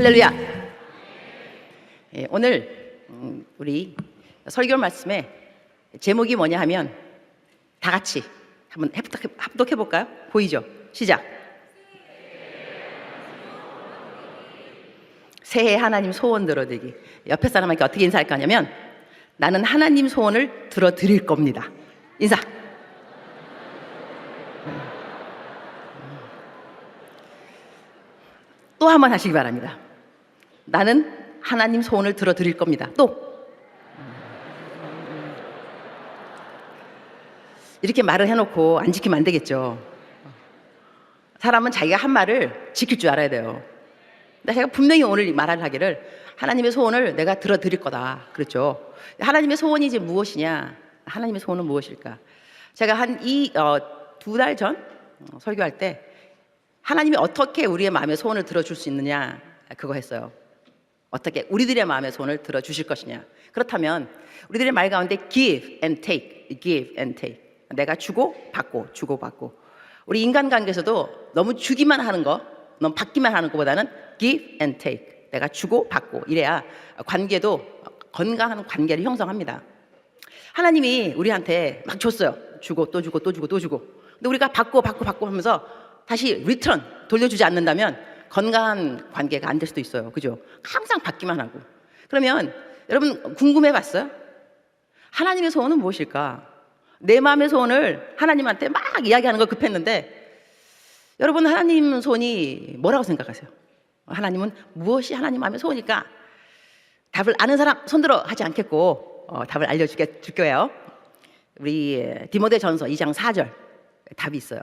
할렐루야. 오늘 우리 설교 말씀의 제목이 뭐냐 하면 다 같이 한번 합독해 볼까요? 보이죠? 시작. 새해 하나님 소원 들어드리기. 옆에 사람에게 어떻게 인사할 거냐면 나는 하나님 소원을 들어드릴 겁니다. 인사. 또 한 번 하시기 바랍니다. 나는 하나님 소원을 들어드릴 겁니다. 또 이렇게 말을 해놓고 안 지키면 안 되겠죠. 사람은 자기가 한 말을 지킬 줄 알아야 돼요. 근데 제가 분명히 오늘 말을 하기를 하나님의 소원을 내가 들어드릴 거다 그랬죠. 하나님의 소원이 이제 무엇이냐? 하나님의 소원은 무엇일까? 제가 한 2달 전 설교할 때 하나님이 어떻게 우리의 마음의 소원을 들어줄 수 있느냐 그거 했어요. 어떻게 우리들의 마음의 소원을 들어주실 것이냐. 그렇다면 우리들의 말 가운데 give and take, give and take. 내가 주고 받고 주고 받고. 우리 인간관계에서도 너무 주기만 하는 거, 너무 받기만 하는 것보다는 give and take. 내가 주고 받고 이래야 관계도 건강한 관계를 형성합니다. 하나님이 우리한테 막 줬어요. 주고 또 주고 또 주고 또 주고. 근데 우리가 받고 하면서 다시 리턴 돌려주지 않는다면 건강한 관계가 안 될 수도 있어요. 그죠? 항상 받기만 하고. 그러면 여러분 궁금해 봤어요? 하나님의 소원은 무엇일까? 내 마음의 소원을 하나님한테 막 이야기하는 거 급했는데 여러분 하나님 소원이 뭐라고 생각하세요? 하나님은 무엇이 하나님 마음의 소원일까? 답을 아는 사람 손들어 하지 않겠고 답을 알려줄 거예요. 우리 디모데전서 2장 4절 답이 있어요.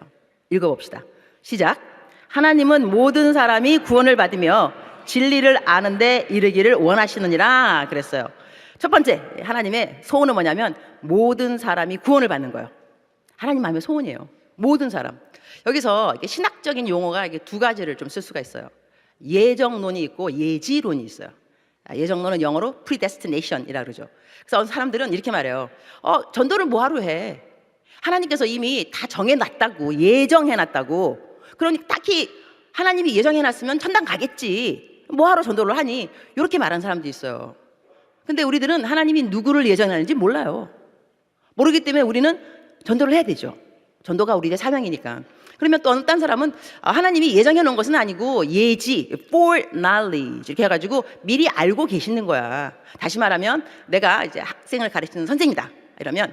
읽어봅시다. 시작. 하나님은 모든 사람이 구원을 받으며 진리를 아는데 이르기를 원하시느니라 그랬어요. 첫 번째 하나님의 소원은 뭐냐면 모든 사람이 구원을 받는 거예요. 하나님 마음의 소원이에요. 모든 사람. 여기서 신학적인 용어가 두 가지를 좀 쓸 수가 있어요. 예정론이 있고 예지론이 있어요. 예정론은 영어로 predestination이라고 그러죠. 그래서 사람들은 이렇게 말해요. 전도를 뭐하러 해? 하나님께서 이미 다 정해놨다고, 예정해놨다고. 그러니 딱히 하나님이 예정해놨으면 천당 가겠지. 뭐하러 전도를 하니? 이렇게 말하는 사람도 있어요. 근데 우리들은 하나님이 누구를 예정하는지 몰라요. 모르기 때문에 우리는 전도를 해야 되죠. 전도가 우리의 사명이니까. 그러면 또 어떤 사람은 하나님이 예정해 놓은 것은 아니고 예지, foreknowledge 이렇게 해가지고 미리 알고 계시는 거야. 다시 말하면 내가 이제 학생을 가르치는 선생이다. 이러면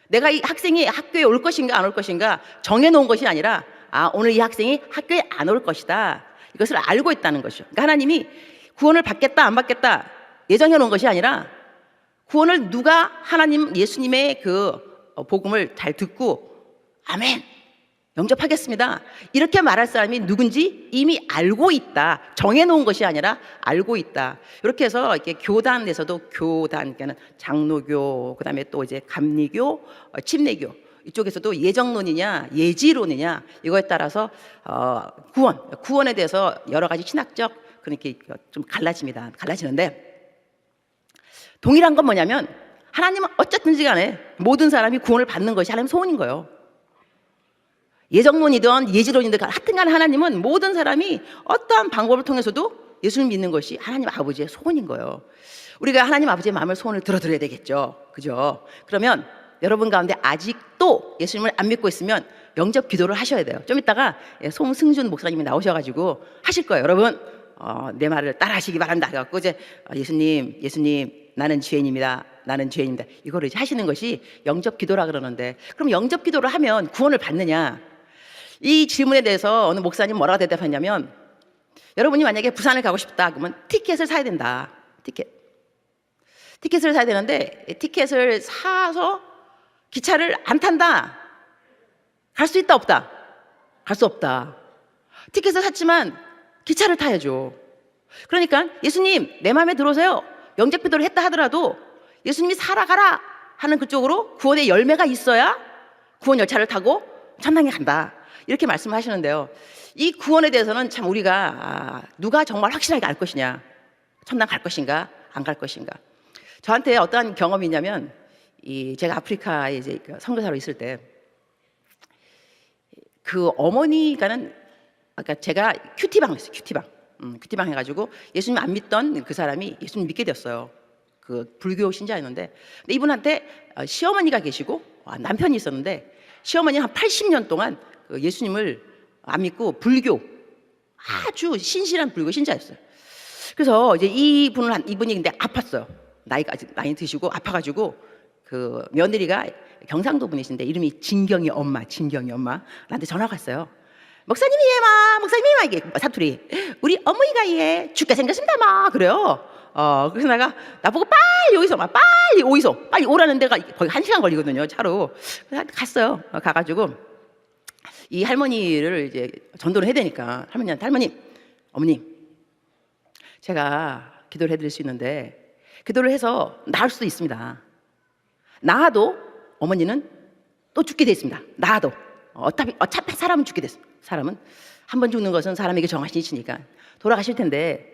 내가 이 학생이 학교에 올 것인가 안 올 것인가 정해 놓은 것이 아니라 오늘 이 학생이 학교에 안 올 것이다. 이것을 알고 있다는 것이죠. 그러니까 하나님이 구원을 받겠다 안 받겠다 예정해 놓은 것이 아니라 구원을 누가 하나님 예수님의 그 복음을 잘 듣고 아멘 영접하겠습니다 이렇게 말할 사람이 누군지 이미 알고 있다. 정해 놓은 것이 아니라 알고 있다. 이렇게 해서 이렇게 교단에서도 교단, 그러니까 장로교, 그다음에 또 이제 감리교, 침례교 이쪽에서도 예정론이냐 예지론이냐 이거에 따라서 구원에 대해서 여러 가지 신학적 그렇게 좀 갈라지는데 동일한 건 뭐냐면 하나님은 어쨌든지 간에 모든 사람이 구원을 받는 것이 하나님 소원인 거예요. 예정론이든 예지론이든 하여튼간 하나님은 모든 사람이 어떠한 방법을 통해서도 예수를 믿는 것이 하나님 아버지의 소원인 거예요. 우리가 하나님 아버지의 마음을 소원을 들어드려야 되겠죠. 그죠? 그러면 여러분 가운데 아직도 예수님을 안 믿고 있으면 영접 기도를 하셔야 돼요. 좀 이따가 송승준 목사님이 나오셔가지고 하실 거예요. 여러분 내 말을 따라 하시기 바란다. 그래갖고 이제 예수님 나는 죄인입니다. 나는 죄인입니다. 이거를 이제 하시는 것이 영접 기도라 그러는데 그럼 영접 기도를 하면 구원을 받느냐? 이 질문에 대해서 어느 목사님 뭐라고 대답했냐면 여러분이 만약에 부산을 가고 싶다 그러면 티켓을 사야 된다. 티켓을 사야 되는데 티켓을 사서 기차를 안 탄다. 갈 수 있다 없다? 갈 수 없다. 티켓을 샀지만 기차를 타야죠. 그러니까 예수님 내 마음에 들어오세요. 영접 기도를 했다 하더라도 예수님이 살아가라 하는 그쪽으로 구원의 열매가 있어야 구원 열차를 타고 천당에 간다. 이렇게 말씀하시는데요. 이 구원에 대해서는 참 우리가 누가 정말 확실하게 알 것이냐, 천당 갈 것인가 안 갈 것인가. 저한테 어떠한 경험이 있냐면 제가 아프리카에 이제 선교사로 있을 때 그 어머니가는 아까 제가 큐티방을 했어요. 큐티방. 큐티방 해가지고 예수님 안 믿던 그 사람이 예수님 믿게 됐어요. 그 불교 신자였는데, 근데 이분한테 시어머니가 계시고 남편이 있었는데, 시어머니 한 80년 동안 그 예수님을 안 믿고 불교, 아주 신실한 불교 신자였어요. 그래서 이제 이분이 근데 아팠어요. 나이가 아직 많이 드시고 아파가지고 그 며느리가 경상도 분이신데 이름이 진경이 엄마 나한테 전화가 왔어요. 목사님이 이게 사투리, 우리 어머니가 죽게 생겼습니다 막 그래요. 그래서 내가 나보고 빨리 빨리 오라는 데가 거의 1시간 걸리거든요, 차로. 그래서 갔어요. 가가지고 이 할머니를 이제 전도를 해야 되니까 할머니한테, 어머님, 제가 기도를 해드릴 수 있는데 기도를 해서 나을 수도 있습니다. 나아도 어머니는 또 죽게 돼 있습니다. 나아도 어차피 사람은 죽게 됐어. 사람은 한 번 죽는 것은 사람에게 정하신 이치니까 돌아가실 텐데,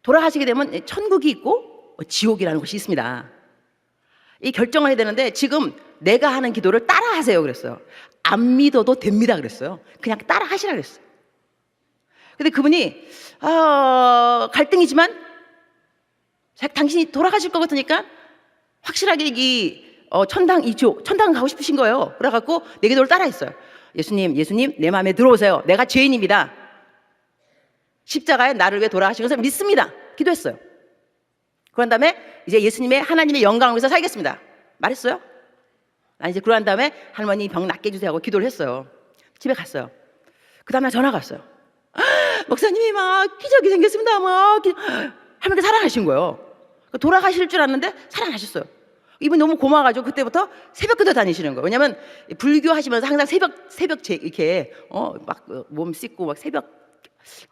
돌아가시게 되면 천국이 있고 지옥이라는 곳이 있습니다. 이 결정을 해야 되는데 지금 내가 하는 기도를 따라 하세요 그랬어요. 안 믿어도 됩니다 그랬어요. 그냥 따라 하시라 그랬어요. 근데 그분이 갈등이지만 당신이 돌아가실 것 같으니까 확실하게 천당 가고 싶으신 거예요. 그래갖고 내 기도를 따라 했어요. 예수님 내 마음에 들어오세요. 내가 죄인입니다. 십자가에 나를 위해 돌아가신 것을 믿습니다. 기도했어요. 그런 다음에 이제 하나님의 영광을 위해서 살겠습니다 말했어요. 난 이제 그런 다음에 할머니 병 낫게 해주세요 하고 기도를 했어요. 집에 갔어요. 그 다음에 전화가 왔어요. 목사님이 막 기적이 생겼습니다. 할머니가 살아가신 거예요. 돌아가실 줄 알았는데 살아나셨어요. 이분이 너무 고마워가지고 그때부터 새벽기도 다니시는 거예요. 왜냐면 불교 하시면서 항상 새벽 이렇게 막 몸 씻고 막 새벽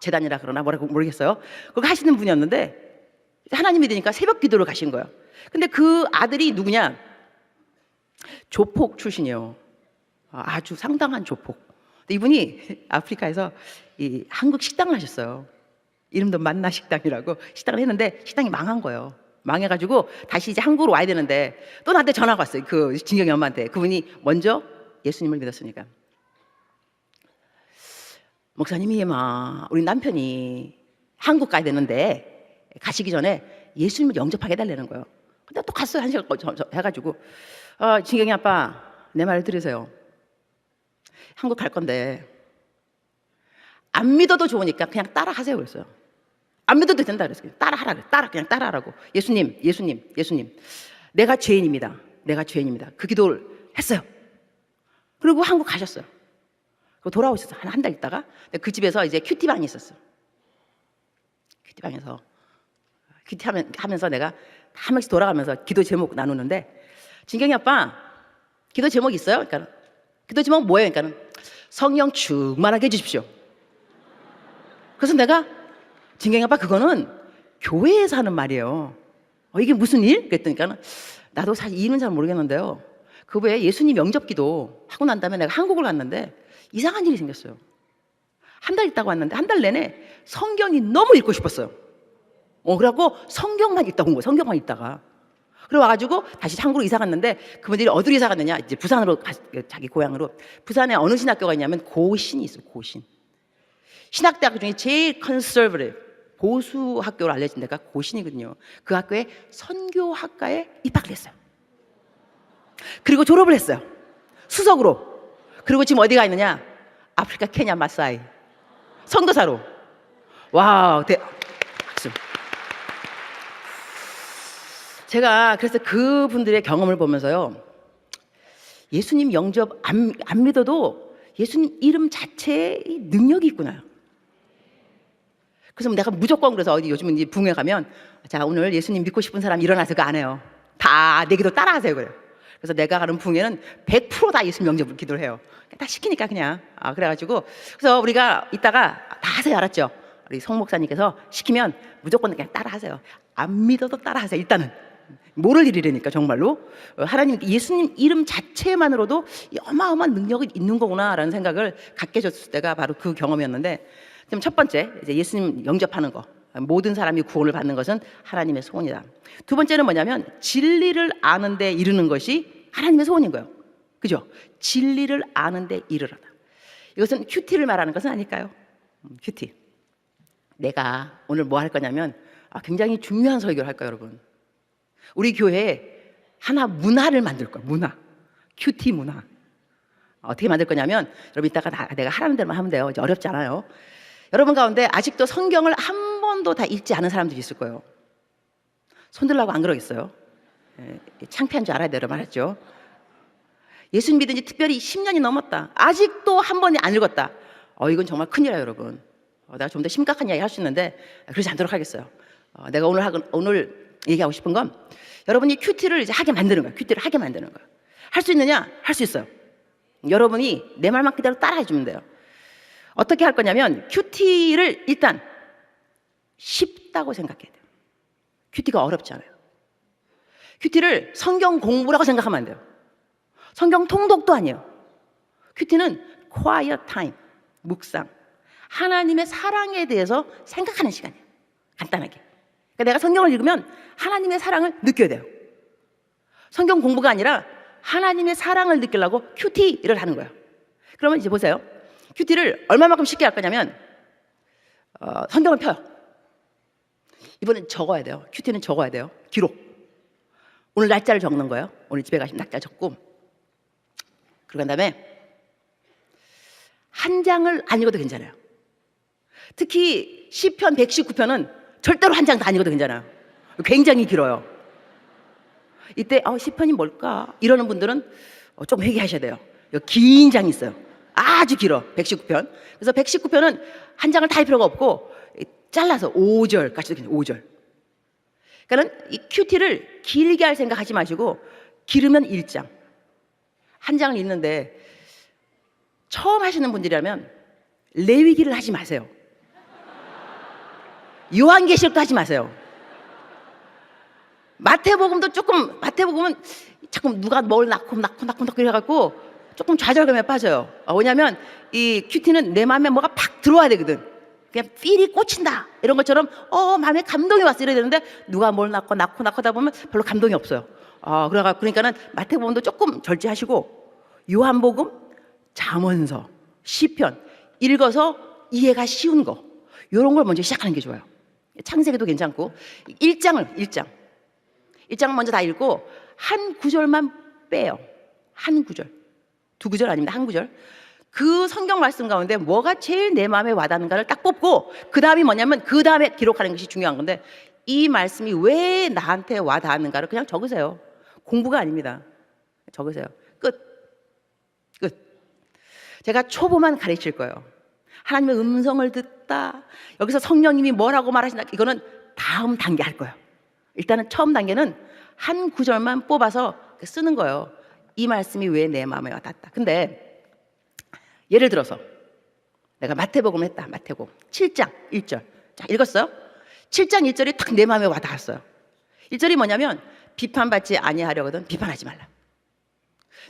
재단이라 그러나 뭐라고 모르겠어요. 그거 하시는 분이었는데 하나님이 되니까 새벽기도를 가신 거예요. 근데 그 아들이 누구냐? 조폭 출신이에요. 아주 상당한 조폭. 근데 이분이 아프리카에서 이 한국 식당을 하셨어요. 이름도 만나 식당이라고 식당을 했는데 식당이 망한 거예요. 망해가지고 다시 이제 한국으로 와야 되는데 또 나한테 전화가 왔어요. 그 진경이 엄마한테. 그분이 먼저 예수님을 믿었으니까. 목사님이 우리 남편이 한국 가야 되는데 가시기 전에 예수님을 영접하게 해달라는 거예요. 근데 또 갔어요. 1시간 해가지고 진경이 아빠 내 말을 들으세요. 한국 갈 건데 안 믿어도 좋으니까 그냥 따라 하세요 그랬어요. 안 믿어도 된다 그랬어요. 따라하라 그래. 그냥 따라하라고. 예수님 내가 죄인입니다. 그 기도를 했어요. 그리고 한국 가셨어요. 그리고 돌아오셨어요. 한 달 있다가. 그 집에서 이제 큐티방이 있었어요. 큐티방에서 큐티하면서 내가 한 명씩 돌아가면서 기도 제목 나누는데, 진경이 아빠 기도 제목 있어요? 그러니까 기도 제목 뭐예요? 그러니까 성령 충만하게 해주십시오. 그래서 내가 진경이 아빠 그거는 교회에서 하는 말이에요. 이게 무슨 일? 그랬더니 나도 사실 이유는 잘 모르겠는데요. 그 후에 예수님 영접기도 하고 난 다음에 내가 한국을 갔는데 이상한 일이 생겼어요. 한 달 있다가 왔는데 한 달 내내 성경이 너무 읽고 싶었어요. 그래갖고 성경만 읽다 온 거예요. 성경만 읽다가. 그래 와가지고 다시 한국으로 이사 갔는데 그분들이 어디로 이사 갔느냐? 이제 부산으로 자기 고향으로. 부산에 어느 신학교가 있냐면 고신이 있어요. 고신. 신학대학교 중에 제일 컨서버티브 보수 학교로 알려진 데가 고신이거든요. 그 학교에 선교학과에 입학을 했어요. 그리고 졸업을 했어요. 수석으로. 그리고 지금 어디 가 있느냐? 아프리카 케냐 마사이 선교사로. 와, 박수. 제가 그래서 그분들의 경험을 보면서요, 예수님 영접 안 믿어도 예수님 이름 자체에 능력이 있구나. 그래서 내가 무조건 그래서 요즘은 이제 붕에 가면 자 오늘 예수님 믿고 싶은 사람 일어나서 그거 안 해요. 다 내 기도 따라하세요 그래요. 그래서 내가 가는 붕에는 100% 다 예수님 영접을 기도를 해요. 다 시키니까 그냥. 그래가지고 그래서 우리가 이따가 다 하세요. 알았죠? 우리 성 목사님께서 시키면 무조건 그냥 따라하세요. 안 믿어도 따라하세요. 일단은 모를 일이라니까 정말로. 하나님 예수님 이름 자체만으로도 어마어마한 능력이 있는 거구나라는 생각을 갖게 해줬을 때가 바로 그 경험이었는데, 그럼 첫 번째 이제 예수님 영접하는 거, 모든 사람이 구원을 받는 것은 하나님의 소원이다. 두 번째는 뭐냐면 진리를 아는 데 이르는 것이 하나님의 소원인 거예요. 그죠? 진리를 아는 데 이르러다. 이것은 큐티를 말하는 것은 아닐까요? 큐티. 내가 오늘 뭐 할 거냐면 굉장히 중요한 설교를 할 거예요, 여러분. 우리 교회에 하나 문화를 만들 거예요. 문화. 큐티 문화. 어떻게 만들 거냐면 여러분 이따가 내가 하라는 대로만 하면 돼요. 이제 어렵지 않아요. 여러분 가운데 아직도 성경을 한 번도 다 읽지 않은 사람들이 있을 거예요. 손 들라고 안 그러겠어요? 창피한 줄 알아야 돼요. 말했죠. 예수 믿은 지 특별히 10년이 넘었다. 아직도 한 번이 안 읽었다. 이건 정말 큰일이에요, 여러분. 내가 좀 더 심각한 이야기 할 수 있는데 그러지 않도록 하겠어요. 내가 오늘 얘기하고 싶은 건 여러분이 큐티를 이제 하게 만드는 거예요. 큐티를 하게 만드는 거예요. 할 수 있느냐? 할 수 있어요. 여러분이 내 말만 그대로 따라해 주면 돼요. 어떻게 할 거냐면 큐티를 일단 쉽다고 생각해야 돼요. 큐티가 어렵지 않아요. 큐티를 성경 공부라고 생각하면 안 돼요. 성경 통독도 아니에요. 큐티는 quiet time, 묵상, 하나님의 사랑에 대해서 생각하는 시간이에요. 간단하게. 그러니까 내가 성경을 읽으면 하나님의 사랑을 느껴야 돼요. 성경 공부가 아니라 하나님의 사랑을 느끼려고 큐티를 하는 거예요. 그러면 이제 보세요. 큐티를 얼마만큼 쉽게 할 거냐면 성경을 펴요. 이번엔 적어야 돼요. 큐티는 적어야 돼요. 기록. 오늘 날짜를 적는 거예요. 오늘 집에 가시면 날짜 적고, 그러고 난 다음에 한 장을 안 읽어도 괜찮아요. 특히 시편 119편은 절대로 한 장 다 안 읽어도 괜찮아요. 굉장히 길어요. 이때 시편이 뭘까? 이러는 분들은 좀 회개하셔야 돼요. 긴 장이 있어요. 아주 길어. 119편. 그래서 119편은 한 장을 다 할 필요가 없고 잘라서 5절까지도 괜찮아요. 5절. 그러니까 이 큐티를 길게 할 생각 하지 마시고 길으면 1장. 한 장을 읽는데 처음 하시는 분들이라면 레위기를 하지 마세요. 요한계시록도 하지 마세요. 마태복음은 자꾸 누가 뭘 낳고 이래갖고 조금 좌절감에 빠져요. 왜냐하면 이 큐티는 내 마음에 뭐가 팍 들어와야 되거든. 그냥 필이 꽂힌다 이런 것처럼 마음에 감동이 왔어 이래야 되는데 누가 뭘 낳고 하다 보면 별로 감동이 없어요. 그러니까는 마태복음도 조금 절제하시고 요한복음, 잠언서, 시편 읽어서 이해가 쉬운 거 이런 걸 먼저 시작하는 게 좋아요. 창세기도 괜찮고 1장을 먼저 다 읽고 한 구절만 빼요. 한 구절. 두 구절 아닙니다. 한 구절. 그 성경 말씀 가운데 뭐가 제일 내 마음에 와닿는가를 딱 뽑고 그 다음이 뭐냐면 그 다음에 기록하는 것이 중요한 건데 이 말씀이 왜 나한테 와닿는가를 그냥 적으세요. 공부가 아닙니다. 적으세요. 끝. 제가 초보만 가르칠 거예요. 하나님의 음성을 듣다. 여기서 성령님이 뭐라고 말하신다. 이거는 다음 단계 할 거예요. 일단은 처음 단계는 한 구절만 뽑아서 쓰는 거예요. 이 말씀이 왜 내 마음에 와닿다. 근데 예를 들어서 내가 마태복음을 했다. 마태복음 7장 1절. 자, 읽었어요? 7장 1절이 딱 내 마음에 와닿았어요. 1절이 뭐냐면 비판받지 아니하려거든 비판하지 말라.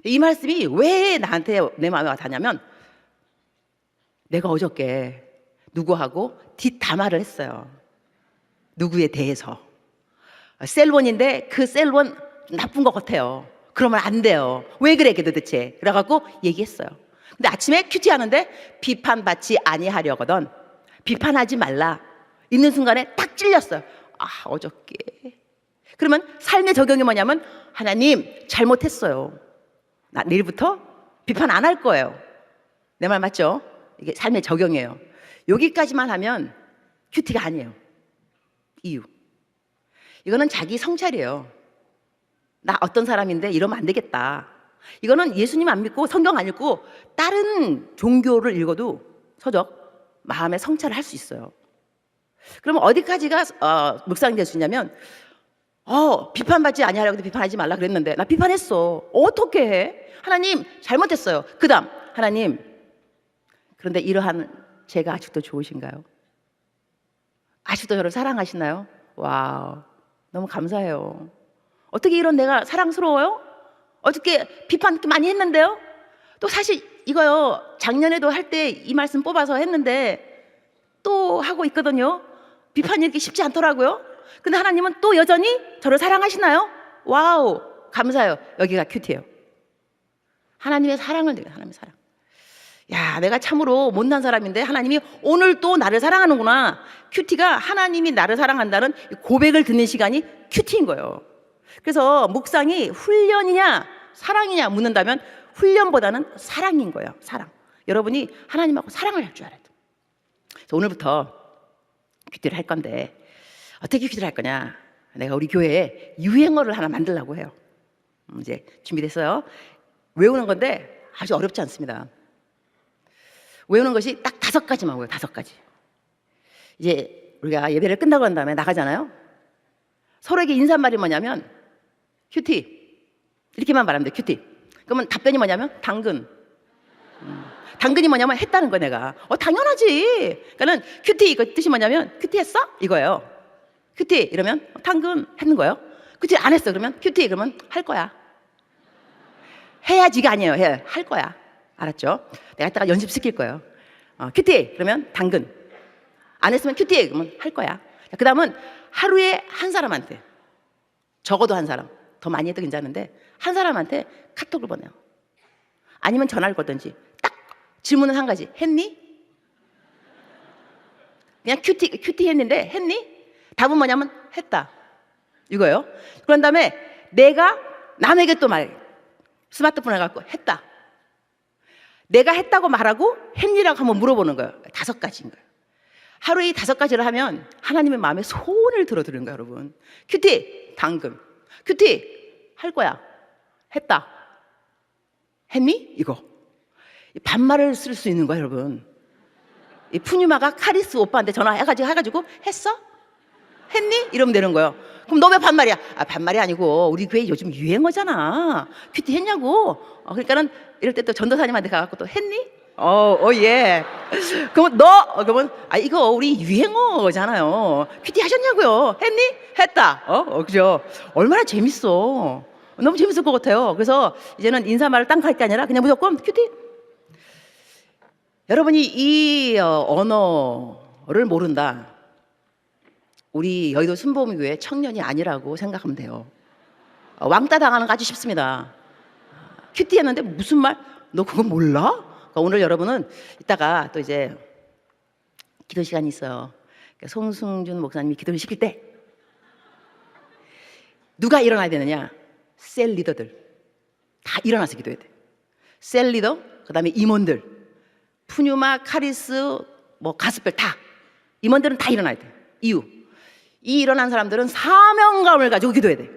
이 말씀이 왜 나한테 내 마음에 와닿냐면 내가 어저께 누구하고 뒷담화를 했어요. 누구에 대해서. 셀원인데 그 셀원 나쁜 것 같아요. 그러면 안 돼요. 왜 그래 도대체. 그래갖고 얘기했어요. 근데 아침에 큐티 하는데 비판받지 아니하려거든 비판하지 말라. 있는 순간에 딱 찔렸어요. 어저께. 그러면 삶의 적용이 뭐냐면 하나님 잘못했어요. 나 내일부터 비판 안 할 거예요. 내 말 맞죠? 이게 삶의 적용이에요. 여기까지만 하면 큐티가 아니에요. 이유. 이거는 자기 성찰이에요. 나 어떤 사람인데 이러면 안 되겠다. 이거는 예수님 안 믿고 성경 안 읽고 다른 종교를 읽어도 서적 마음의 성찰을 할 수 있어요. 그러면 어디까지가 묵상될 수 있냐면 비판받지 아니하려고 비판하지 말라 그랬는데 나 비판했어. 어떻게 해? 하나님 잘못했어요. 그 다음 하나님 그런데 이러한 제가 아직도 좋으신가요? 아직도 저를 사랑하시나요? 와우, 너무 감사해요. 어떻게 이런 내가 사랑스러워요? 어떻게 비판 많이 했는데요? 또 사실 이거요 작년에도 할 때 이 말씀 뽑아서 했는데 또 하고 있거든요. 비판이 이렇게 쉽지 않더라고요. 근데 하나님은 또 여전히 저를 사랑하시나요? 와우, 감사해요. 여기가 큐티예요. 하나님의 사랑을 느껴요. 하나님의 사랑. 야, 내가 참으로 못난 사람인데 하나님이 오늘 또 나를 사랑하는구나. 큐티가 하나님이 나를 사랑한다는 고백을 듣는 시간이 큐티인 거예요. 그래서 묵상이 훈련이냐 사랑이냐 묻는다면 훈련보다는 사랑인 거예요. 사랑. 여러분이 하나님하고 사랑을 할 줄 알아야 돼요. 그래서 오늘부터 큐티를 할 건데 어떻게 큐티를 할 거냐. 내가 우리 교회에 유행어를 하나 만들려고 해요. 이제 준비됐어요. 외우는 건데 아주 어렵지 않습니다. 외우는 것이 딱 5가지만 외워요. 5가지. 이제 우리가 예배를 끝나고 난 다음에 나가잖아요. 서로에게 인사말이 뭐냐면 큐티 이렇게만 말하면 돼. 큐티. 그러면 답변이 뭐냐면 당근. 당근이 뭐냐면 했다는 거야. 내가 당연하지. 그러니까는 큐티 이거 뜻이 뭐냐면 큐티 했어? 이거예요. 큐티 이러면 당근 했는 거예요. 큐티 안 했어 그러면 큐티 그러면 할 거야. 해야지가 아니에요. 할 거야. 알았죠? 내가 이따가 연습시킬 거예요. 큐티 그러면 당근. 안 했으면 큐티 그러면 할 거야. 그 다음은 하루에 한 사람한테, 적어도 한 사람, 더 많이 해도 괜찮은데 한 사람한테 카톡을 보내요. 아니면 전화를 걸든지. 딱 질문은 한 가지. 했니? 그냥 큐티 했는데 했니? 답은 뭐냐면 했다. 이거예요. 그런 다음에 내가 남에게 또 말해. 스마트폰을 갖고 했다. 내가 했다고 말하고 했니라고 한번 물어보는 거예요. 5가지인 거예요. 하루에 이 5가지를 하면 하나님의 마음에 소원을 들어드리는 거예요. 여러분. 큐티 당근. 큐티 할 거야. 했다. 했니? 이거. 반말을 쓸 수 있는 거예요. 여러분. 이 푸뉴마가 카리스 오빠한테 전화해가지고 했어? 했니? 이러면 되는 거예요. 그럼 너 왜 반말이야? 반말이 아니고 우리 교회 요즘 유행어잖아. 큐티 했냐고. 그러니까는 이럴 때 또 전도사님한테 가갖고 또 했니? 예. 그러면 그러면 이거 우리 유행어잖아요. 큐티 하셨냐고요? 했니? 했다. 그죠? 얼마나 재밌어. 너무 재밌을 것 같아요. 그래서 이제는 인사말을 딴 거 할 게 아니라 그냥 무조건 큐티. 여러분이 이 언어를 모른다. 우리 여의도 순복음교회 청년이 아니라고 생각하면 돼요. 왕따 당하는 거 아주 쉽습니다. 큐티 했는데 무슨 말? 너 그거 몰라? 그러니까 오늘 여러분은 이따가 또 이제 기도 시간이 있어요. 그러니까 송승준 목사님이 기도를 시킬 때 누가 일어나야 되느냐? 셀 리더들 다 일어나서 기도해야 돼. 셀 리더, 그 다음에 임원들, 푸뉴마, 카리스, 가스펠 다 임원들은 다 일어나야 돼. 이유, 이 일어난 사람들은 사명감을 가지고 기도해야 돼.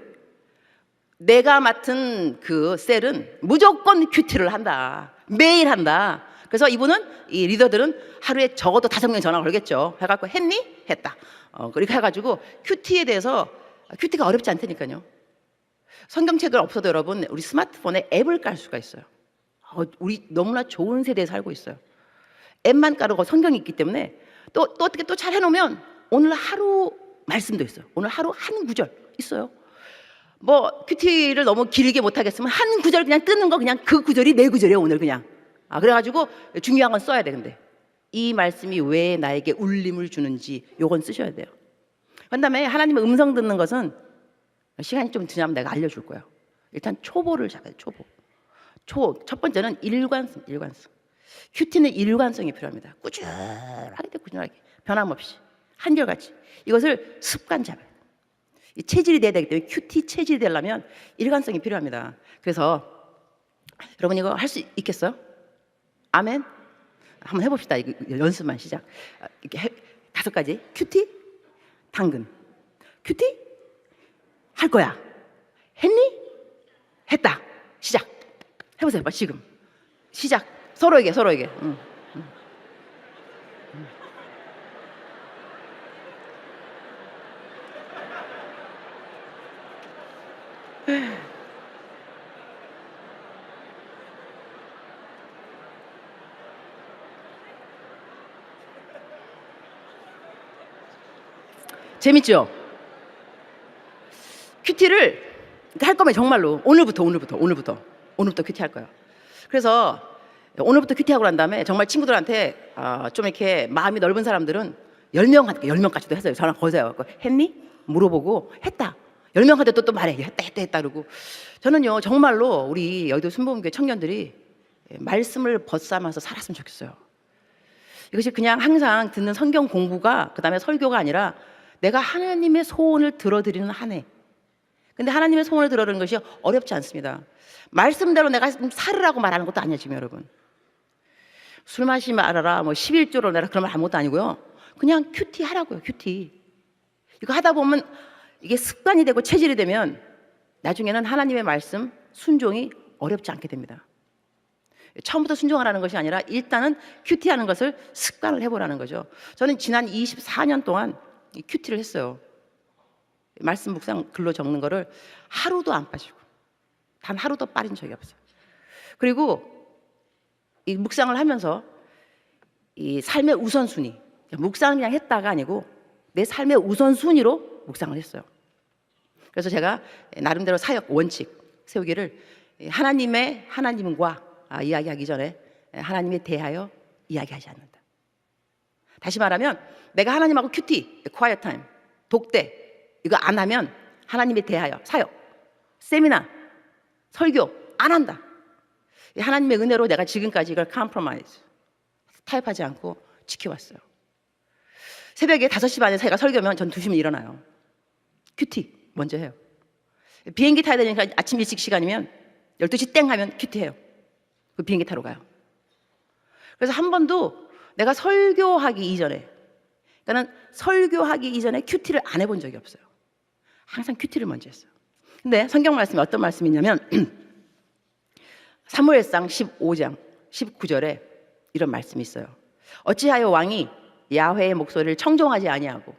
내가 맡은 그 셀은 무조건 큐티를 한다. 매일 한다. 그래서 이 리더들은 하루에 적어도 5명 전화 걸겠죠. 해갖고 했니? 했다. 그렇게 해가지고 큐티에 대해서, 큐티가 어렵지 않다니까요. 성경책을 없어도 여러분 우리 스마트폰에 앱을 깔 수가 있어요. 우리 너무나 좋은 세대에 살고 있어요. 앱만 깔고 성경이 있기 때문에 또 어떻게 또 잘 해놓으면 오늘 하루 말씀도 있어요. 오늘 하루 한 구절 있어요. 큐티를 너무 길게 못하겠으면 한 구절 그냥 뜨는 거, 그냥 그 구절이 내 구절이에요 오늘 그냥. 그래가지고 중요한 건 써야 돼. 근데 이 말씀이 왜 나에게 울림을 주는지 요건 쓰셔야 돼요. 그 다음에 하나님의 음성 듣는 것은 시간이 좀 지나면 내가 알려줄 거예요. 일단 초보를 잡아야 돼. 첫 번째는 일관성. 큐티는 일관성이 필요합니다. 꾸준하게 변함없이 한결같이 이것을 습관 잡아야 돼요. 이 체질이 돼야 되기 때문에 큐티 체질이 되려면 일관성이 필요합니다. 그래서 여러분 이거 할 수 있겠어요? 아멘? 한번 해봅시다. 이거 연습만 시작. 이렇게 5가지. 큐티, 당근. 큐티, 할 거야. 했니? 했다. 시작. 해보세요. 지금. 시작. 서로에게. 재밌죠? 큐티를 할 거면 정말로 오늘부터 큐티 할 거예요. 그래서 오늘부터 큐티하고 난 다음에 정말 친구들한테 좀 이렇게 마음이 넓은 사람들은 10명까지도 했어요. 전화 거세요. 했니? 물어보고 했다. 10명한테 또 말해. 했다 그러고. 저는요 정말로 우리 여의도 순복음교회 청년들이 말씀을 벗삼아서 살았으면 좋겠어요. 이것이 그냥 항상 듣는 성경 공부가 그다음에 설교가 아니라 내가 하나님의 소원을 들어드리는 한 해. 근데 하나님의 소원을 들어드리는 것이 어렵지 않습니다. 말씀대로 내가 살으라고 말하는 것도 아니에요, 지금 여러분. 술 마시지 말아라, 뭐 11조를 내라 그런 말 아무것도 아니고요. 그냥 큐티 하라고요, 큐티. 이거 하다 보면 이게 습관이 되고 체질이 되면 나중에는 하나님의 말씀 순종이 어렵지 않게 됩니다. 처음부터 순종하라는 것이 아니라 일단은 큐티하는 것을 습관을 해보라는 거죠. 저는 지난 24년 동안 이 큐티를 했어요. 말씀 묵상 글로 적는 거를 하루도 안 빠지고 단 하루도 빠진 적이 없어요. 그리고 이 묵상을 하면서 이 삶의 우선순위, 묵상을 그냥 했다가 아니고 내 삶의 우선순위로 묵상을 했어요. 그래서 제가 나름대로 사역 원칙 세우기를 하나님과 이야기하기 전에 하나님에 대하여 이야기하지 않는다. 다시 말하면 내가 하나님하고 큐티, quiet time, 독대 이거 안 하면 하나님에 대하여 사역, 세미나, 설교 안 한다. 하나님의 은혜로 내가 지금까지 이걸 컴프로마이즈 타협하지 않고 지켜왔어요. 새벽에 5시 반에 제가 설교면 전 2시면 일어나요. 큐티 먼저 해요. 비행기 타야 되니까 아침 일찍 시간이면 12시 땡 하면 큐티해요. 그 비행기 타러 가요. 그래서 한 번도 내가 설교하기 이전에, 그러니까 설교하기 이전에 큐티를 안 해본 적이 없어요. 항상 큐티를 먼저 했어요. 근데 성경 말씀이 어떤 말씀이냐면 사무엘상 15장 19절에 이런 말씀이 있어요. 어찌하여 왕이 야훼의 목소리를 청종하지 아니하고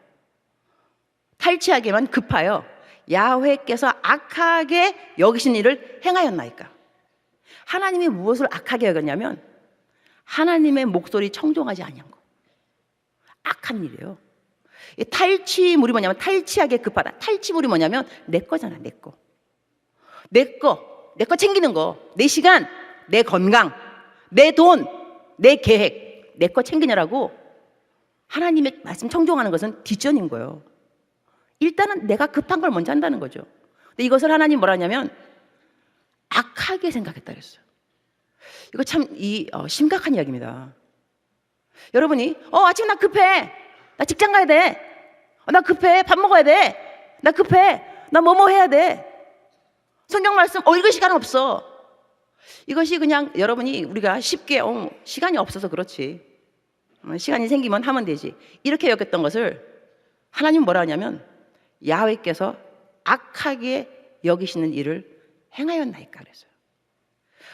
탈취하기만 급하여 야훼께서 악하게 여기신 일을 행하였나이까. 하나님이 무엇을 악하게 여겼냐면 하나님의 목소리 청종하지 아니한 거. 악한 일이에요. 탈취물이 뭐냐면 탈취하게 급하다. 탈취물이 뭐냐면 내 거잖아, 내 거. 내 거 챙기는 거. 내 시간, 내 건강, 내 돈, 내 계획, 내 거 챙기느라고 하나님의 말씀 청종하는 것은 뒷전인 거예요. 일단은 내가 급한 걸 먼저 한다는 거죠. 근데 이것을 하나님 뭐라 하냐면 악하게 생각했다 그랬어요. 이거 참 심각한 이야기입니다. 여러분이 아침 나 급해. 나 직장 가야 돼. 나 급해. 밥 먹어야 돼. 나 급해. 나 뭐뭐 해야 돼. 성경 말씀 읽을 시간 없어. 이것이 그냥 여러분이 우리가 쉽게 시간이 없어서 그렇지. 시간이 생기면 하면 되지. 이렇게 여겼던 것을 하나님 뭐라 하냐면 야훼께서 악하게 여기시는 일을 행하였나이까 그랬어요.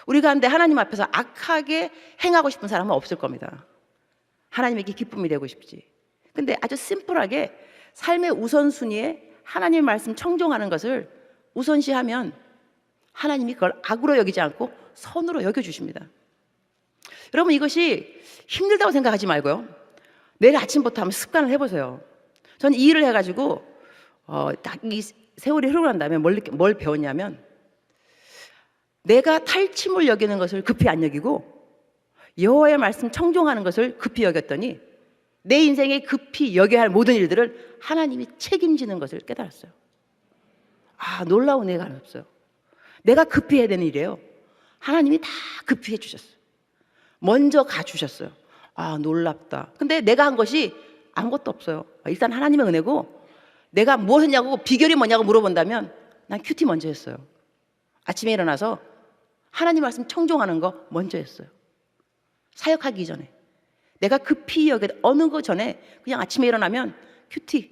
우리 가운데 하나님 앞에서 악하게 행하고 싶은 사람은 없을 겁니다. 하나님에게 기쁨이 되고 싶지. 근데 아주 심플하게 삶의 우선순위에 하나님 말씀 청종하는 것을 우선시하면 하나님이 그걸 악으로 여기지 않고 선으로 여겨주십니다. 여러분 이것이 힘들다고 생각하지 말고요. 내일 아침부터 한번 습관을 해보세요. 저는 이 일을 해가지고 딱 이 세월이 흐르고 난 다음에 뭘 배웠냐면 내가 탈취물 여기는 것을 급히 안 여기고 여호와의 말씀 청종하는 것을 급히 여겼더니 내 인생에 급히 여겨야 할 모든 일들을 하나님이 책임지는 것을 깨달았어요. 놀라운 은혜가 없어요. 내가 급히 해야 되는 일이에요. 하나님이 다 급히 해주셨어요. 먼저 가주셨어요. 놀랍다. 근데 내가 한 것이 아무것도 없어요. 일단 하나님의 은혜고 내가 무엇 했냐고 비결이 뭐냐고 물어본다면 난 큐티 먼저 했어요. 아침에 일어나서 하나님 말씀 청종하는 거 먼저 했어요. 사역하기 전에 내가 급히 여기 어느 거 전에 그냥 아침에 일어나면 큐티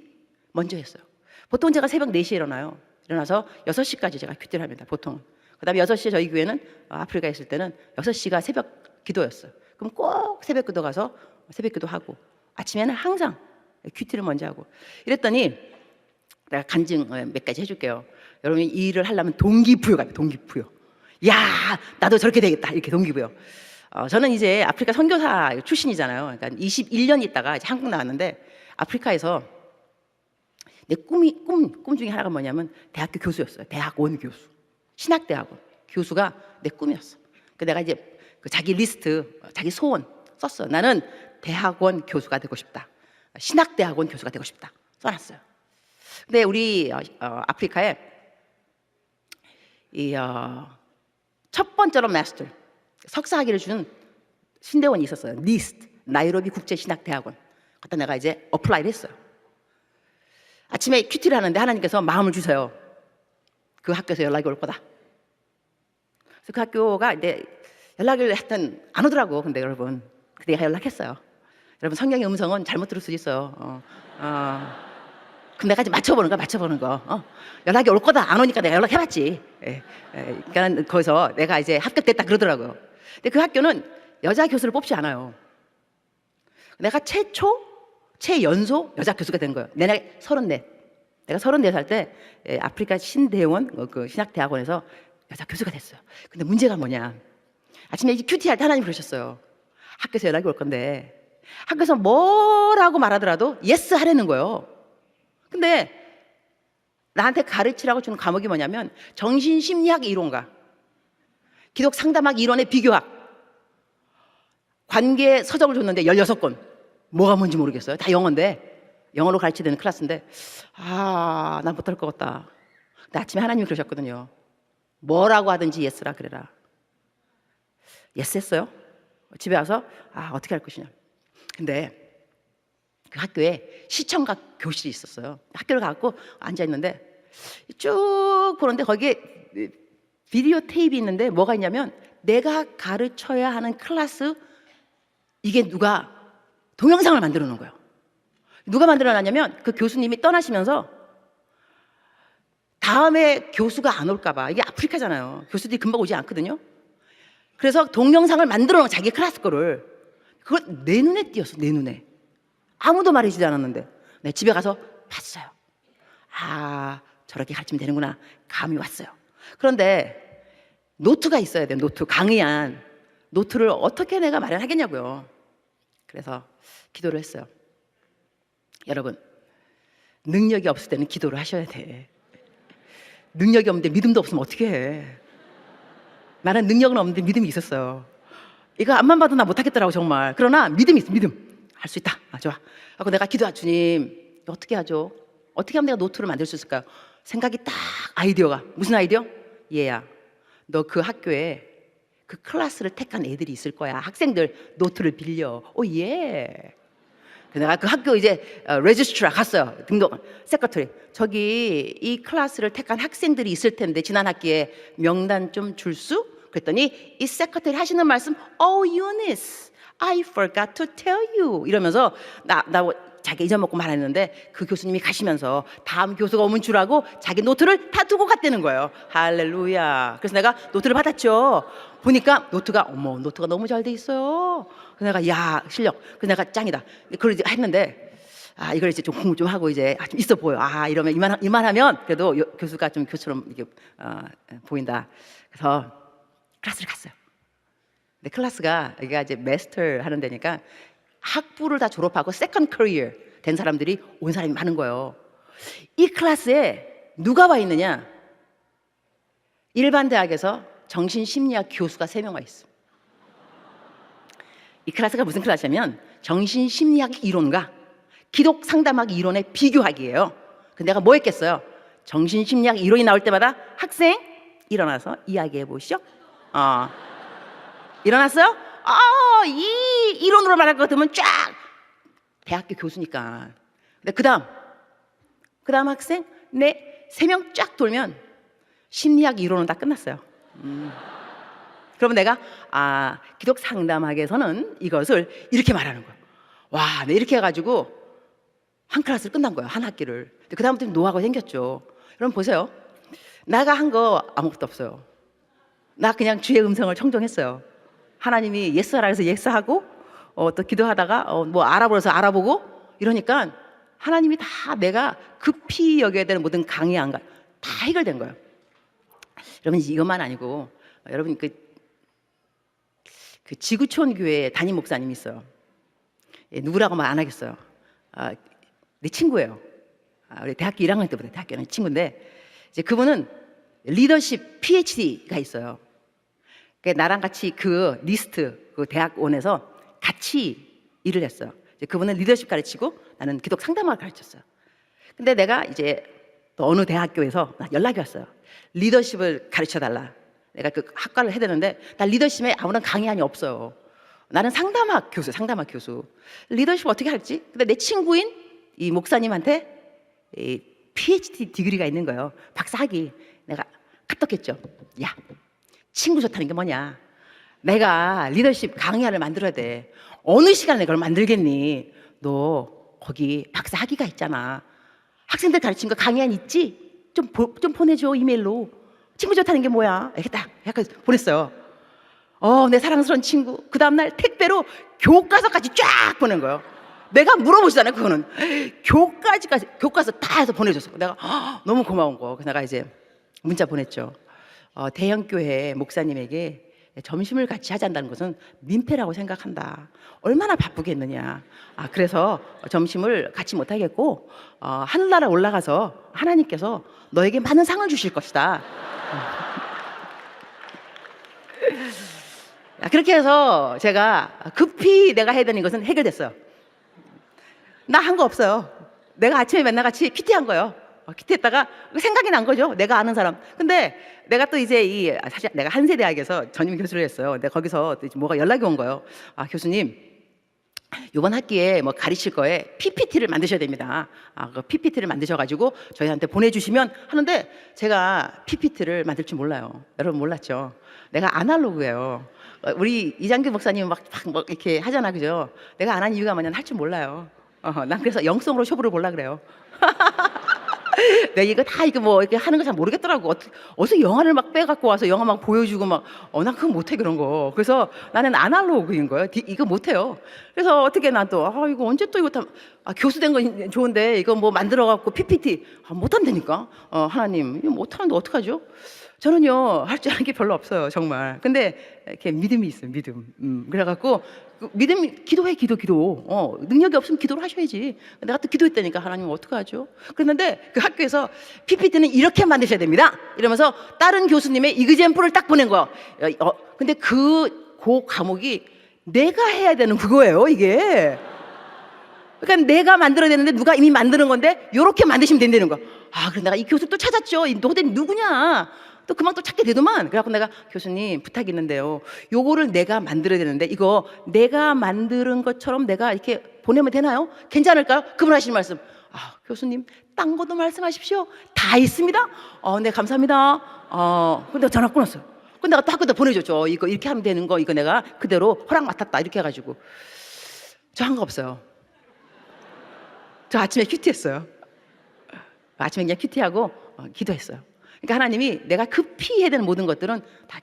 먼저 했어요. 보통 제가 새벽 4시에 일어나요. 일어나서 6시까지 제가 큐티를 합니다. 보통. 그 다음에 6시에 저희 교회는 아프리카에 있을 때는 6시가 새벽 기도였어요. 그럼 꼭 새벽 기도 가서 새벽 기도 하고 아침에는 항상 큐티를 먼저 하고 이랬더니 내가 간증 몇 가지 해줄게요. 여러분이 이 일을 하려면 동기부여가 돼요. 동기부여. 야, 나도 저렇게 되겠다. 이렇게 동기부여. 저는 이제 아프리카 선교사 출신이잖아요. 그러니까 21년 있다가 이제 한국 나왔는데 아프리카에서 내 꿈 중에 하나가 뭐냐면 대학교 교수였어요. 대학원 교수. 신학대학원 교수가 내 꿈이었어. 내가 이제 그 자기 리스트, 자기 소원 썼어요. 나는 대학원 교수가 되고 싶다. 신학대학원 교수가 되고 싶다. 써놨어요. 근데 우리 아프리카에 첫 번째로 마스터 석사 학위를 주는 신대원이 있었어요. 니스트, 나이로비 국제신학대학원. 갖다 내가 이제 어플라이를 했어요. 아침에 큐티를 하는데 하나님께서 마음을 주세요. 그 학교에서 연락이 올 거다. 그래서 그 학교가 이제 연락을 하여튼 안 오더라고. 근데 여러분, 내가 연락했어요. 여러분, 성령의 음성은 잘못 들을 수 있어요. 그럼 내가 이제 맞춰보는 거야. 연락이 올 거다. 안 오니까 내가 연락해봤지. 그러니까 거기서 내가 이제 합격됐다 그러더라고요. 근데 그 학교는 여자 교수를 뽑지 않아요. 내가 최연소 여자 교수가 된 거예요. 내가 34. 내가 34살 때 아프리카 신대원 그 신학대학원에서 여자 교수가 됐어요. 근데 문제가 뭐냐? 아침에 이제 큐티 할 때 하나님 그러셨어요. 학교에서 연락이 올 건데 학교에서 뭐라고 말하더라도 예스 하라는 거예요. 근데 나한테 가르치라고 주는 과목이 뭐냐면 정신심리학 이론과 기독 상담학 이론의 비교학, 관계 서적을 줬는데 16권. 뭐가 뭔지 모르겠어요. 다 영어인데, 영어로 가르치는 클래스인데, 난 못할 것 같다. 근데 아침에 하나님이 그러셨거든요. 뭐라고 하든지 예스라 그래라. 예스 했어요. 집에 와서 어떻게 할 것이냐. 근데 그 학교에 시청각 교실이 있었어요. 학교를 가고 앉아있는데 쭉 보는데 거기에 비디오 테이프 있는데 뭐가 있냐면 내가 가르쳐야 하는 클래스, 이게 누가 동영상을 만들어 놓은 거예요. 누가 만들어 놨냐면 그 교수님이 떠나시면서 다음에 교수가 안 올까 봐. 이게 아프리카잖아요. 교수들이 금방 오지 않거든요. 그래서 동영상을 만들어 놓은 자기 클래스 거를. 그걸 내 눈에 띄었어. 내 눈에. 아무도 말해주지 않았는데 내 집에 가서 봤어요. 저렇게 가르치면 되는구나. 감이 왔어요. 그런데 노트가 있어야 돼요. 노트, 강의한 노트를 어떻게 내가 마련하겠냐고요. 그래서 기도를 했어요. 여러분, 능력이 없을 때는 기도를 하셔야 돼. 능력이 없는데 믿음도 없으면 어떻게 해? 나는 능력은 없는데 믿음이 있었어요. 이거 앞만 봐도 나 못하겠더라고 정말. 그러나 믿음이 있어. 믿음. 할 수 있다. 좋아. 하고 내가 기도하, 주님 어떻게 하죠? 어떻게 하면 내가 노트를 만들 수 있을까요? 생각이 딱, 아이디어가. 무슨 아이디어? 얘야, 너 그 학교에 그 클래스를 택한 애들이 있을 거야. 학생들 노트를 빌려. 예. 내가 그 학교 이제 레지스트라 갔어요. 등록 세크터리. 저기 이 클래스를 택한 학생들이 있을 텐데 지난 학기에 명단 좀 줄 수? 그랬더니 이 세크터리 하시는 말씀, Eunice, I forgot to tell you 이러면서 나 자기 잊어먹고 말했는데 그 교수님이 가시면서 다음 교수가 오면 주라고 자기 노트를 다 두고 갔다는 거예요. 할렐루야. 그래서 내가 노트를 받았죠. 보니까 노트가 너무 잘 돼 있어요. 그래서 내가 실력. 그래서 내가 짱이다. 그걸 이제 했는데 이걸 이제 좀 공부 좀 하고 이제 좀 있어 보여. 이러면 이만하면 그래도 교수가 좀 교수처럼 이렇게 보인다. 그래서 클래스를 갔어요. 근데 클래스가 여기가 이제 마스터 하는 데니까 학부를 다 졸업하고 세컨드 커리어 된 사람들이 온 사람이 많은 거예요. 이 클래스에 누가 와 있느냐? 일반 대학에서 정신심리학 교수가 3명 와 있어. 이 클래스가 무슨 클래스냐면 정신심리학 이론과 기독 상담학 이론의 비교학이에요. 근데 내가 뭐 했겠어요? 정신심리학 이론이 나올 때마다 학생 일어나서 이야기해 보시죠. 일어났어요? 이 이론으로 말할 것 같으면 쫙 대학교 교수니까. 근데 그다음 학생 3명 쫙 돌면 심리학 이론은 다 끝났어요. 그러면 내가 기독 상담학에서는 이것을 이렇게 말하는 거야. 네, 이렇게 해가지고 한 클래스를 끝난 거예요. 한 학기를. 그 다음부터 노하우가 생겼죠. 여러분 보세요. 내가 한 거 아무것도 없어요. 나 그냥 주의 음성을 청종했어요. 하나님이 예스하라 해서 예스하고 또 기도하다가 뭐 알아보려서 알아보고 이러니까 하나님이 다 내가 급히 여겨야 되는 모든 강의안가 다 해결된 거예요. 여러분 이것만 아니고 여러분 그 지구촌 교회 담임 목사님이 있어요. 누구라고 말 안 하겠어요. 내 친구예요. 우리 대학교 1학년 때부터 대학교 1학년 친구인데 이제 그분은 리더십 PhD가 있어요. 나랑 같이 그 리스트 그 대학원에서 같이 일을 했어요. 이제 그분은 리더십 가르치고 나는 기독 상담학을 가르쳤어요. 근데 내가 이제 또 어느 대학교에서 연락이 왔어요. 리더십을 가르쳐 달라. 내가 그 학과를 해야 되는데 나 리더십에 아무런 강의안이 없어요. 나는 상담학 교수. 리더십 어떻게 할지? 근데 내 친구인 이 목사님한테 이 PhD 디그리가 있는 거예요. 박사학위. 내가 카톡했죠. 야, 친구 좋다는 게 뭐냐? 내가 리더십 강의안을 만들어야 돼. 어느 시간에 그걸 만들겠니? 너 거기 박사학위가 있잖아. 학생들 가르친 거 강의안 있지? 좀 보내줘, 이메일로. 친구 좋다는 게 뭐야? 이렇게 딱 약간 보냈어요. 내 사랑스러운 친구. 그 다음날 택배로 교과서까지 쫙 보낸 거예요. 내가 물어보시잖아요, 그거는. 교과서 다 해서 보내줬어. 내가 너무 고마운 거. 그래서 내가 이제 문자 보냈죠. 대형교회 목사님에게 점심을 같이 하자는 것은 민폐라고 생각한다. 얼마나 바쁘겠느냐. 그래서 점심을 같이 못하겠고, 하늘나라 올라가서 하나님께서 너에게 많은 상을 주실 것이다. 그렇게 해서 제가 급히 내가 해야 되는 것은 해결됐어요. 나 한 거 없어요. 내가 아침에 맨날 같이 PT 한 거예요. PT 했다가 생각이 난 거죠. 내가 아는 사람. 근데 내가 또 이제 사실 내가 한세대학에서 전임 교수를 했어요. 근데 거기서 뭐가 연락이 온 거예요. 교수님, 이번 학기에 뭐 가르칠 거에 PPT를 만드셔야 됩니다. 그 PPT를 만드셔가지고 저희한테 보내주시면 하는데 제가 PPT를 만들 줄 몰라요. 여러분 몰랐죠? 내가 아날로그예요. 우리 이장규 목사님 막 이렇게 하잖아, 그죠? 내가 안 한 이유가 뭐냐면 할 줄 몰라요. 난 그래서 영성으로 쇼부를 보려 그래요. 내가 이거 뭐 이렇게 하는 거 잘 모르겠더라고. 어디서 영화를 막 빼갖고 와서 영화 막 보여주고 막, 난 그거 못해, 그런 거. 그래서 나는 아날로그인 거예요. 이거 못해요. 그래서 어떻게 난 또, 이거 언제 또 이거 교수 된 건 좋은데 이거 뭐 만들어갖고 PPT, 못한다니까? 하나님, 이거 못하는데 어떡하죠? 저는요, 할 줄 아는 게 별로 없어요, 정말. 근데 이렇게 믿음이 있어요, 믿음. 그래갖고, 믿음이, 기도. 능력이 없으면 기도를 하셔야지. 내가 또 기도했다니까, 하나님 어떡하죠? 그랬는데 그 학교에서 PPT는 이렇게 만드셔야 됩니다. 이러면서 다른 교수님의 이그젠플을 딱 보낸 거야. 근데 그 과목이 내가 해야 되는 그거예요, 이게. 그러니까 내가 만들어야 되는데 누가 이미 만드는 건데 요렇게 만드시면 된다는 거야. 그래서 내가 이 교수 또 찾았죠. 너네 누구냐? 또 그만 또 찾게 되더만. 그래갖고 내가 교수님 부탁이 있는데요. 요거를 내가 만들어야 되는데 이거 내가 만드는 것처럼 내가 이렇게 보내면 되나요? 괜찮을까요? 그분 하시는 말씀. 교수님 딴 것도 말씀하십시오. 다 있습니다. 네 감사합니다. 근데 전화 끊었어요. 근데 내가 또 학교에다 보내줬죠. 이거 이렇게 하면 되는 거 이거 내가 그대로 허락 맡았다 이렇게 해가지고 저 한 거 없어요. 저 아침에 큐티했어요. 아침에 그냥 큐티하고 기도했어요. 그러니까 하나님이 내가 급히 해야 되는 모든 것들은 다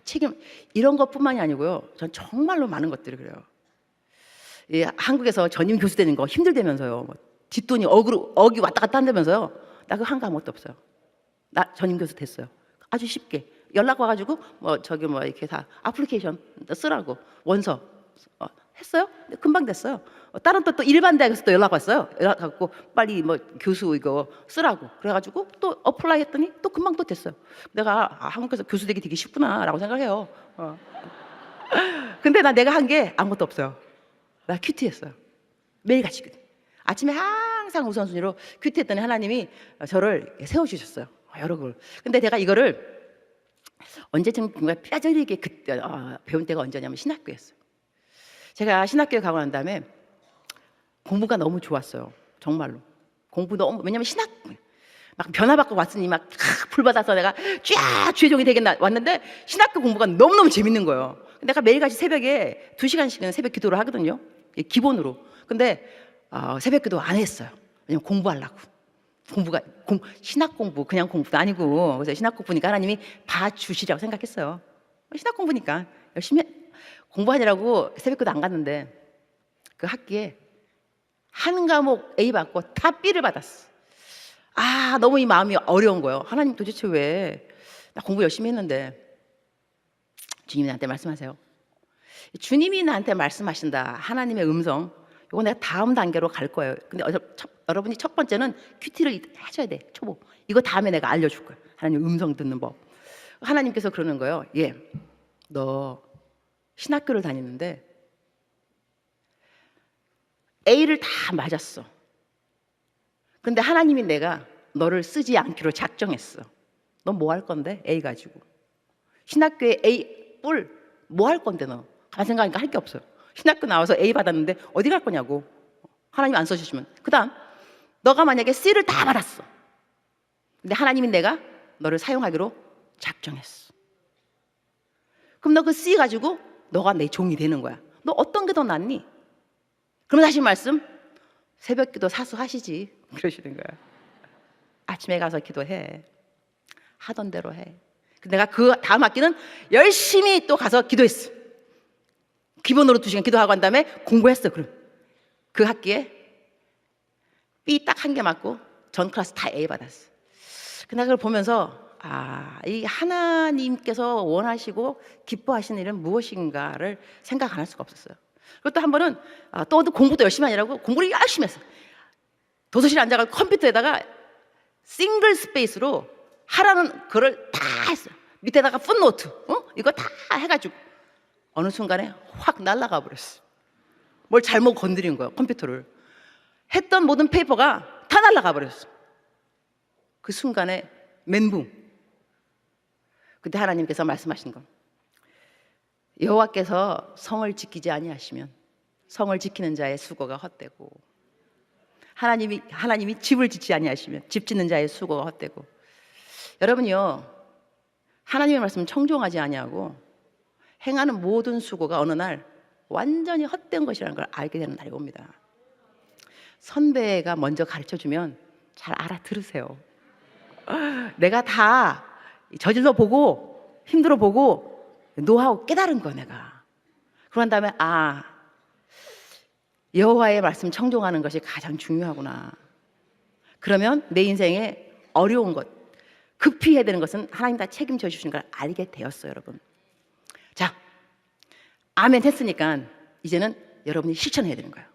이런 것뿐만이 아니고요. 전 정말로 많은 것들이 그래요. 한국에서 전임 교수 되는 거 힘들다면서요. 뭐 뒷돈이 억이 왔다 갔다 한다면서요. 나 그거 한 거 아무것도 없어요. 나 전임 교수 됐어요. 아주 쉽게 연락 와가지고 이렇게 다 애플리케이션 쓰라고 원서 했어요. 금방 됐어요. 다른 또 일반 대학에서 또 연락 왔어요. 연락 갖고 빨리 교수 이거 쓰라고 그래가지고 또 어플라이 했더니 또 금방 또 됐어요. 내가 한국에서 교수 되기 되게 쉽구나라고 생각해요. 근데 내가 한 게 아무것도 없어요. 나 큐티했어요. 매일같이 큐티. 아침에 항상 우선순위로 큐티했더니 하나님이 저를 세워주셨어요. 여러 걸. 근데 제가 이거를 언제쯤 뼈저리게 그때 배운 때가 언제냐면 신학교였어요. 제가 신학교에 가고 난 다음에 공부가 너무 좋았어요. 정말로. 왜냐면 막 변화받고 왔으니 막 불받아서 내가 쫙 주의종이 되겠나 왔는데 신학교 공부가 너무너무 재밌는 거예요. 내가 매일같이 새벽에 2시간씩은 새벽 기도를 하거든요. 기본으로. 근데 새벽 기도 안 했어요. 왜냐면 공부하려고. 신학 공부, 그냥 공부도 아니고. 그래서 신학 공부니까 하나님이 봐주시라고 생각했어요. 신학 공부니까 열심히 공부하느라고 새벽기도 안 갔는데 그 학기에 한 과목 A 받고 다 B를 받았어. 너무 이 마음이 어려운 거예요. 하나님 도대체 왜? 나 공부 열심히 했는데. 주님이 나한테 말씀하세요. 주님이 나한테 말씀하신다. 하나님의 음성. 이거 내가 다음 단계로 갈 거예요. 근데 여러분이 첫 번째는 큐티를 해줘야 돼. 초보. 이거 다음에 내가 알려줄 거예요. 하나님 음성 듣는 법. 하나님께서 그러는 거예요. 너 신학교를 다니는데 A를 다 맞았어. 근데 하나님이 내가 너를 쓰지 않기로 작정했어. 너 뭐 할 건데? A 가지고. 신학교에 A 뿔 뭐 할 건데 너? 가만 생각하니까 할 게 없어요. 신학교 나와서 A 받았는데 어디 갈 거냐고. 하나님 안 써주시면. 그 다음 너가 만약에 C를 다 받았어. 근데 하나님이 내가 너를 사용하기로 작정했어. 그럼 너 그 C 가지고 너가 내 종이 되는 거야. 너 어떤 게 더 낫니? 그러면 다시 말씀, 새벽 기도 사수하시지 그러시는 거야. 아침에 가서 기도해. 하던 대로 해. 내가 그 다음 학기는 열심히 또 가서 기도했어. 기본으로 2시간 기도하고 한 다음에 공부했어. 그럼 그 학기에 B 딱 1개 맞고 전 클래스 다 A 받았어. 근데 그걸 보면서 이 하나님께서 원하시고 기뻐하시는 일은 무엇인가를 생각 안 할 수가 없었어요. 그리고 또 한 번은 또 공부도 열심히 하느라고 공부를 열심히 했어. 도서실에 앉아서 컴퓨터에다가 싱글 스페이스로 하라는 글을 다 했어요. 밑에다가 풋노트 이거 다 해가지고 어느 순간에 확 날아가 버렸어. 뭘 잘못 건드린 거야. 컴퓨터를. 했던 모든 페이퍼가 다 날아가 버렸어. 그 순간에 멘붕. 그때 하나님께서 말씀하신 거, 여호와께서 성을 지키지 아니하시면 성을 지키는 자의 수고가 헛되고, 하나님이 집을 짓지 아니하시면 집 짓는 자의 수고가 헛되고. 여러분이요, 하나님의 말씀을 청종하지 아니하고 행하는 모든 수고가 어느 날 완전히 헛된 것이라는 걸 알게 되는 날이 옵니다. 선배가 먼저 가르쳐주면 잘 알아들으세요. 내가 다 저질러 보고 힘들어 보고 노하우 깨달은 거 내가. 그런 다음에 여호와의 말씀 청종하는 것이 가장 중요하구나. 그러면 내 인생에 어려운 것, 급히 해야 되는 것은 하나님 다 책임져 주시는 걸 알게 되었어요, 여러분. 자, 아멘 했으니까 이제는 여러분이 실천해야 되는 거예요.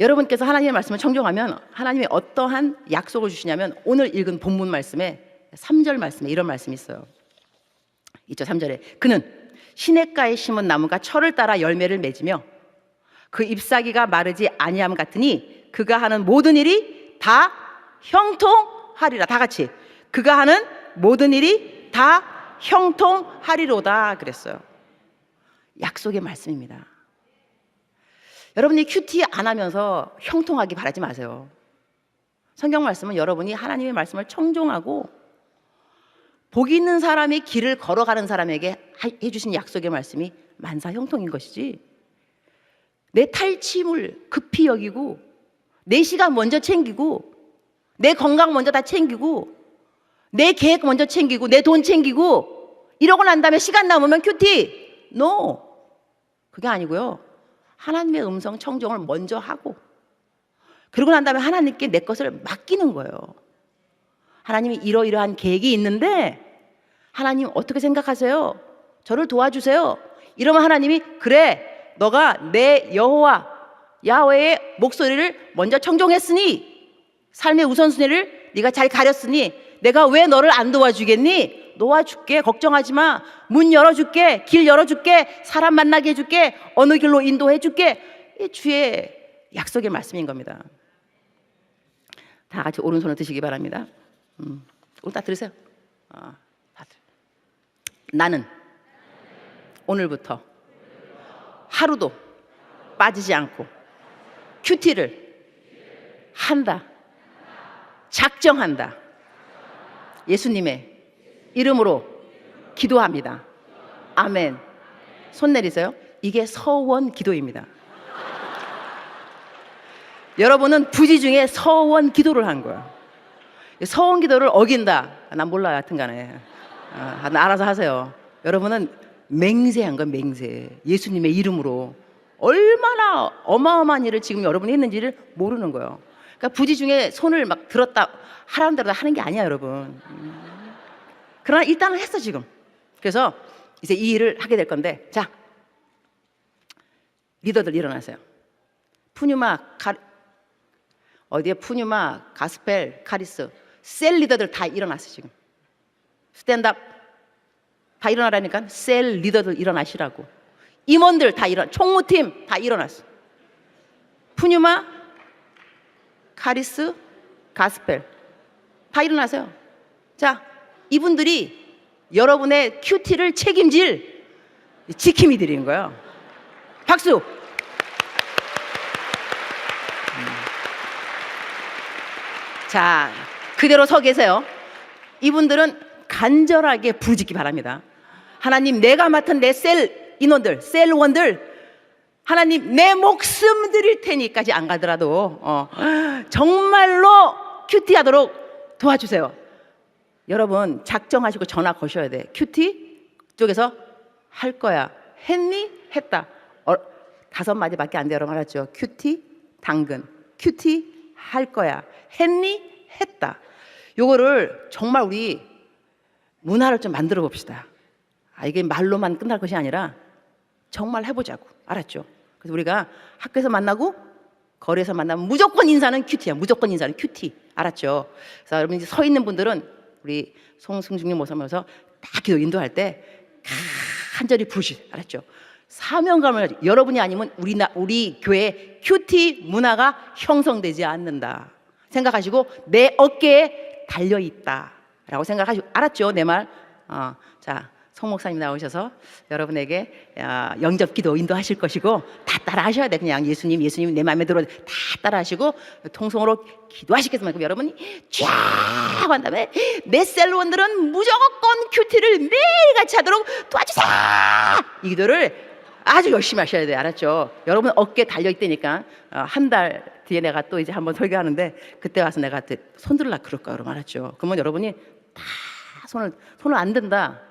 여러분께서 하나님의 말씀을 청종하면 하나님이 어떠한 약속을 주시냐면, 오늘 읽은 본문 말씀에 3절 말씀에 이런 말씀이 있어요. 있죠, 3절에. 그는 시냇가에 심은 나무가 철을 따라 열매를 맺으며 그 잎사귀가 마르지 아니함 같으니 그가 하는 모든 일이 다 형통하리라. 다 같이. 그가 하는 모든 일이 다 형통하리로다 그랬어요. 약속의 말씀입니다. 여러분이 큐티 안 하면서 형통하기 바라지 마세요. 성경 말씀은 여러분이 하나님의 말씀을 청종하고 복 있는 사람이 길을 걸어가는 사람에게 해주신 약속의 말씀이 만사 형통인 것이지, 내 탈취물 급히 여기고 내 시간 먼저 챙기고 내 건강 먼저 다 챙기고 내 계획 먼저 챙기고 내 돈 챙기고 이러고 난 다음에 시간 남으면 큐티, no, 그게 아니고요. 하나님의 음성 청종을 먼저 하고 그러고 난 다음에 하나님께 내 것을 맡기는 거예요. 하나님이 이러이러한 계획이 있는데 하나님 어떻게 생각하세요? 저를 도와주세요. 이러면 하나님이 그래, 너가 내 여호와 야훼의 목소리를 먼저 청종했으니, 삶의 우선순위를 네가 잘 가렸으니 내가 왜 너를 안 도와주겠니? 도와줄게, 걱정하지 마. 문 열어줄게, 길 열어줄게, 사람 만나게 해줄게, 어느 길로 인도해줄게. 이 주의 약속의 말씀인 겁니다. 다 같이 오른손을 드시기 바랍니다. 오늘 다 들으세요. 다들. 나는 오늘부터 하루도 빠지지 않고 큐티를 한다, 작정한다. 예수님의 이름으로 기도합니다. 아멘. 손 내리세요. 이게 서원 기도입니다. 여러분은 부지 중에 서원 기도를 한 거야. 서원 기도를 어긴다, 난 몰라요. 하여튼 간에 알아서 하세요. 여러분은 맹세한 건 맹세. 예수님의 이름으로 얼마나 어마어마한 일을 지금 여러분이 했는지를 모르는 거예요. 그러니까 부지 중에 손을 막 들었다 하라는 대로 하는 게 아니야, 여러분. 그러나 일단은 했어 지금. 그래서 이제 이 일을 하게 될 건데, 자, 리더들 일어나세요. 푸뉴마 어디에 푸뉴마, 가스펠, 카리스, 셀 리더들 다 일어났어 지금. 스탠드업 다 일어나라니까. 셀 리더들 일어나시라고. 임원들 다 총무팀 다 일어났어. 푸뉴마, 카리스, 가스펠 다 일어나세요. 자, 이분들이 여러분의 큐티를 책임질 지킴이 드리는 거예요. 박수. 자, 그대로 서 계세요. 이분들은 간절하게 부르짖기 바랍니다. 하나님, 내가 맡은 내 셀 인원들, 셀원들, 하나님 내 목숨 드릴 테니까지 안 가더라도 정말로 큐티하도록 도와주세요. 여러분 작정하시고 전화 거셔야 돼. 큐티 쪽에서 할 거야. 했니? 했다. 5마디밖에 안 돼요. 여러분 알았죠? 큐티, 당근. 큐티 할 거야. 했니? 했다. 요거를 정말 우리 문화를 좀 만들어 봅시다. 이게 말로만 끝날 것이 아니라 정말 해보자고. 알았죠? 그래서 우리가 학교에서 만나고 거리에서 만나면 무조건 인사는 큐티야. 무조건 인사는 큐티. 알았죠? 그래서 여러분 이제 서 있는 분들은 우리 송승중님 모셔면서 딱 기도 인도할 때 간절히 부르시. 알았죠? 사명감을 가지고 여러분이 아니면 우리 교회 큐티 문화가 형성되지 않는다 생각하시고 내 어깨에 달려 있다라고 생각하시고. 알았죠? 내 말. 자, 송 목사님 나오셔서 여러분에게 영접 기도 인도하실 것이고 다 따라 하셔야 돼. 그냥 예수님 내 마음에 들어 다 따라 하시고 통성으로 기도하시겠지만 그럼 여러분이 쫙 한 다음에 내 셀원들은 무조건 큐티를 매일같이 하도록 도와주세요. 이 기도를 아주 열심히 하셔야 돼요. 알았죠? 여러분 어깨에 달려있다니까 한 달 뒤에 내가 또 이제 한번 설교하는데 그때 와서 내가 손 들으려고 그럴 거예요. 여러분 알았죠? 그러면 여러분이 다 손을 안 든다.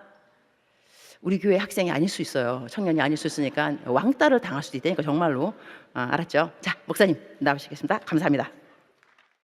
우리 교회 학생이 아닐 수 있어요. 청년이 아닐 수 있으니까 왕따를 당할 수도 있다니까 정말로. 알았죠? 자, 목사님 나오시겠습니다. 감사합니다.